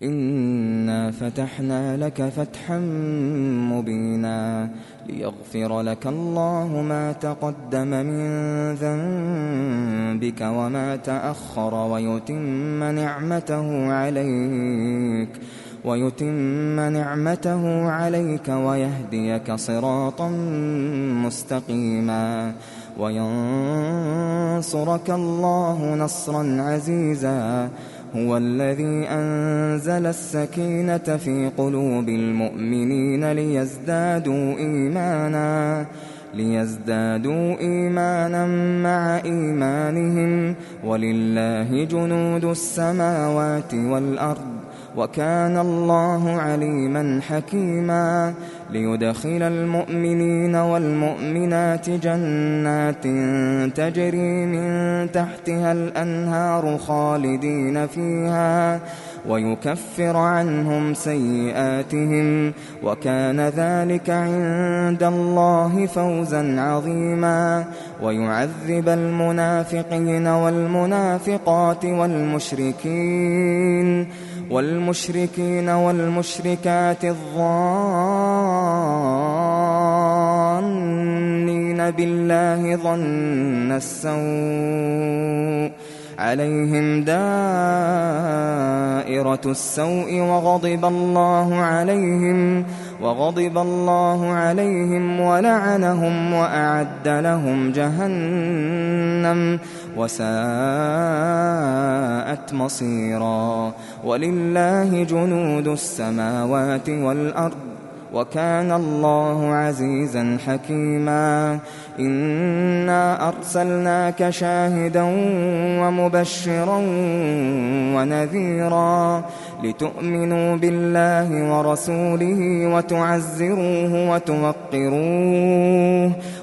إنا فتحنا لك فتحا مبينا ليغفر لك الله ما تقدم من ذنبك وما تأخر ويتم نعمته عليك ويهديك صراطا مستقيما وينصرك الله نصرا عزيزا. هو الذي أنزل السكينة في قلوب المؤمنين ليزدادوا إيمانا مع إيمانهم ولله جنود السماوات والأرض وكان الله عليما حكيما. ليدخل المؤمنين والمؤمنات جنات تجري من تحتها الأنهار خالدين فيها ويكفر عنهم سيئاتهم وكان ذلك عند الله فوزا عظيما. ويعذب المنافقين والمنافقات والمشركين والمشركات الظانين بالله ظن السوء عليهم دائرة السوء وغضب الله عليهم ولعنهم وأعد لهم جهنم وساءت مصيرا. ولله جنود السماوات والأرض وكان الله عزيزا حكيما. إنا أرسلناك شاهدا ومبشرا ونذيرا لتؤمنوا بالله ورسوله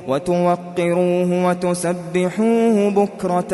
وتوقروه وتسبحوه بكرة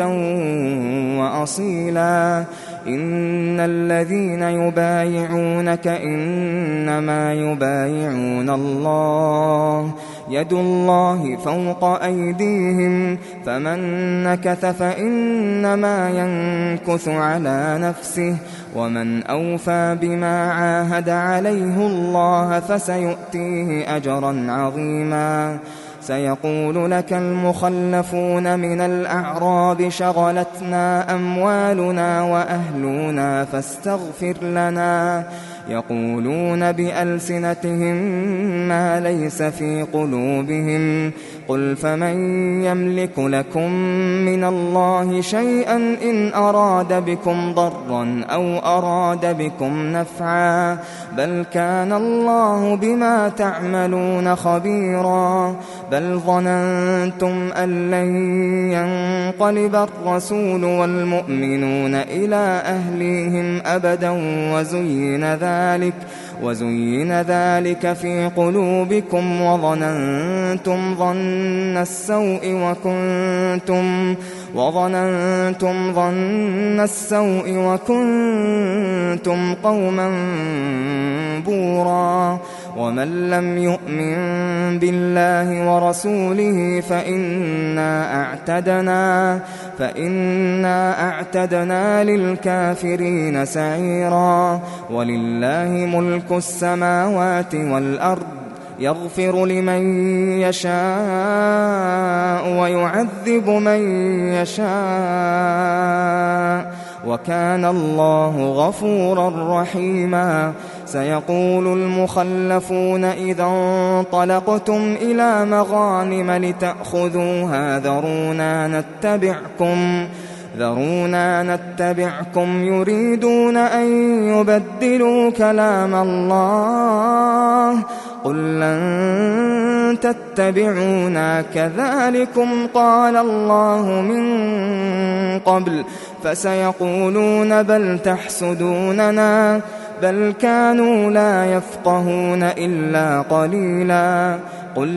وأصيلا. إن الذين يبايعونك إنما يبايعون الله يد الله فوق أيديهم فمن نكث فإنما ينكث على نفسه ومن أوفى بما عاهد عليه الله فسيؤتيه أجرا عظيما. سيقول لك المخلفون من الأعراب شغلتنا أموالنا وأهلنا فاستغفر لنا يقولون بألسنتهم ما ليس في قلوبهم قل فمن يملك لكم من الله شيئا إن أراد بكم ضرا أو أراد بكم نفعا بل كان الله بما تعملون خبيرا. بل ظننتم أن لن ينقلب الرسول والمؤمنون إلى أهليهم أبدا وزين ذلك في قلوبكم وظننتم ظن السوء وكنتم قوما بورا. ومن لم يؤمن بالله ورسوله فإنا أعتدنا للكافرين سعيرا. ولله ملك السماوات والأرض يغفر لمن يشاء ويعذب من يشاء وكان الله غفورا رحيما. سيقول المخلفون إذا انطلقتم إلى مغانم لتأخذوها ذرونا نتبعكم يريدون أن يبدلوا كلام الله قل لن تتبعونا كذلكم قال الله من قبل فسيقولون بل تحسدوننا بل كانوا لا يفقهون إلا قليلا. قل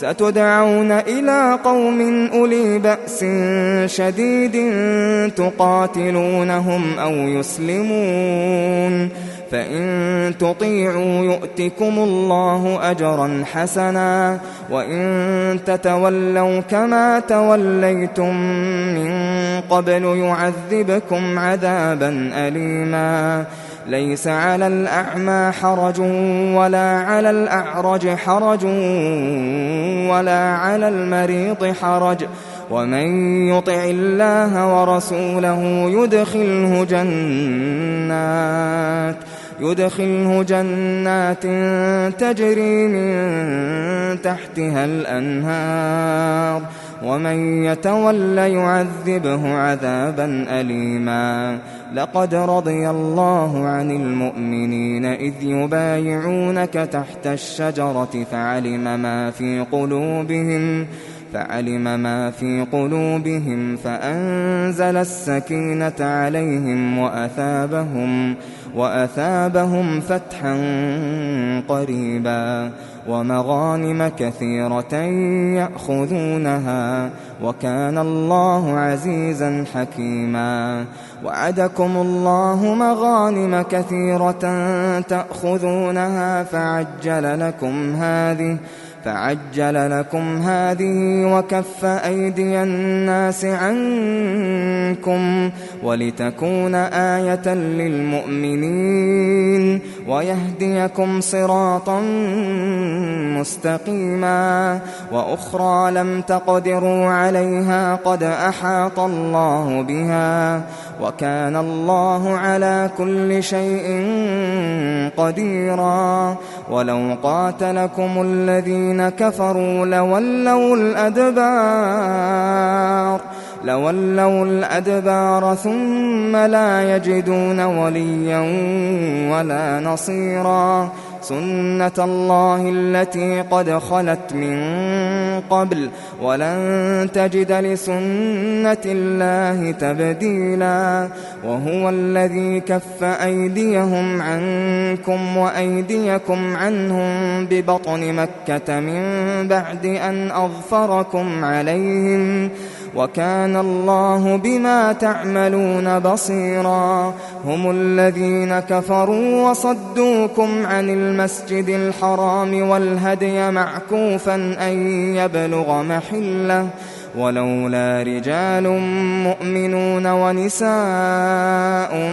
ستدعون إلى قوم أولي بأس شديد تقاتلونهم أو يسلمون، فإن تطيعوا يؤتكم الله أجرا حسنا، وإن تتولوا كما توليتم من قبل يعذبكم عذابا أليما. ليس على الأعمى حرج ولا على الأعرج حرج ولا على المريض حرج، ومن يطع الله ورسوله يدخله جنات تجري من تحتها الأنهار، ومن يتول يعذبه عذابا أليما. لقد رضي الله عن المؤمنين إذ يبايعونك تحت الشجرة فعلم ما في قلوبهم فأنزل السكينة عليهم وأثابهم فتحا قريبا ومغانم كثيرة يأخذونها، وكان الله عزيزا حكيما. وعدكم الله مغانم كثيرة تأخذونها فعجل لكم هذه وكف أيدي الناس عنكم ولتكون آية للمؤمنين ويهديكم صراطا مستقيما. وأخرى لم تقدروا عليها قد أحاط الله بها، وكان الله على كل شيء قديرا. ولو قاتلكم الذين كفروا لولوا الأدبار ثم لا يجدون وليا ولا نصيرا. سنة الله التي قد خلت من قبل ولن تجد لسنة الله تبديلا. وهو الذي كف أيديهم عنكم وأيديكم عنهم ببطن مكة من بعد أن أظفركم عليهم، وكان الله بما تعملون بصيرا. هم الذين كفروا وصدوكم عن المسجد الحرام والهدي معكوفا أن يبلغ محله، ولولا رجال مؤمنون ونساء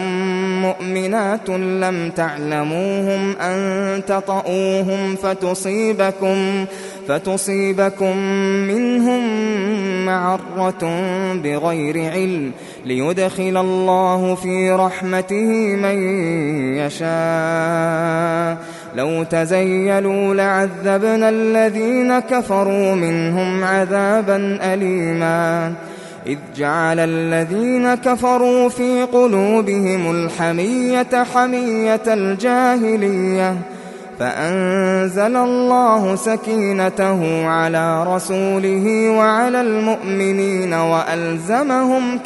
مؤمنات لم تعلموهم أن تطؤوهم فتصيبكم منهم معرة بغير علم ليدخل الله في رحمته من يشاء. لو تزيلوا لعذبنا الذين كفروا منهم عذابا أليما. إذ جعل الذين كفروا في قلوبهم الحمية حمية الجاهلية، فأنزل الله سكينته على رسوله وعلى المؤمنين وألزمهم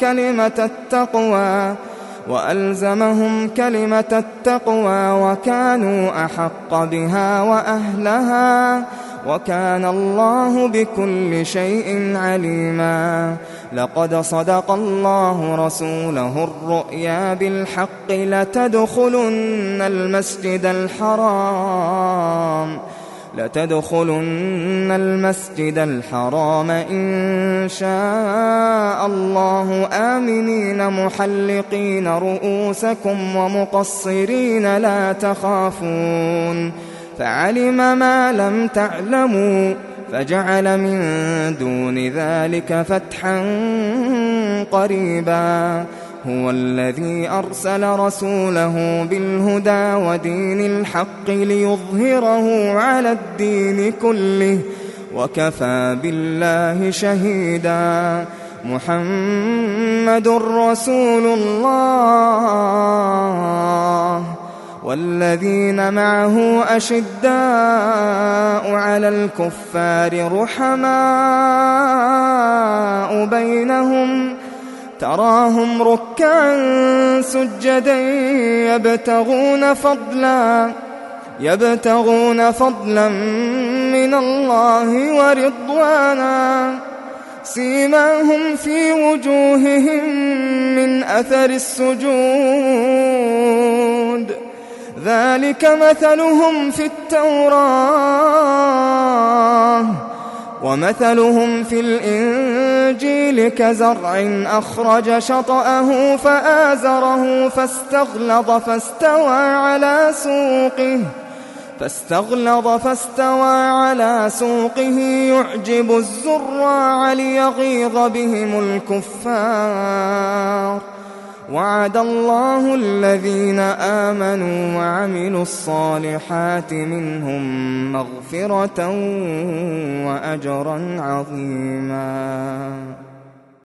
كلمة التقوى وكانوا أحق بها وأهلها، وكان الله بكل شيء عليما. لقد صدق الله رسوله الرؤيا بالحق لتدخلن المسجد الحرام إن شاء الله آمنين محلقين رؤوسكم ومقصرين لا تخافون، فعلم ما لم تعلموا فجعل من دون ذلك فتحا قريبا. هو الذي أرسل رسوله بالهدى ودين الحق ليظهره على الدين كله وكفى بالله شهيدا. محمد رسول الله والذين معه أشداء على الكفار رحماء بينهم، تراهم ركعا سجدا يبتغون فضلا من من الله ورضوانا سيماهم في وجوههم من أثر السجود ذلك مثلهم في التوراة ومثلهم في الإنجيل كزرع أخرج شطأه فآزره فاستغلظ فاستوى على سوقه يعجب الزراع ليغيظ بهم الكفار وعد الله الذين آمنوا وعملوا الصالحات منهم مغفرة وأجرا عظيما.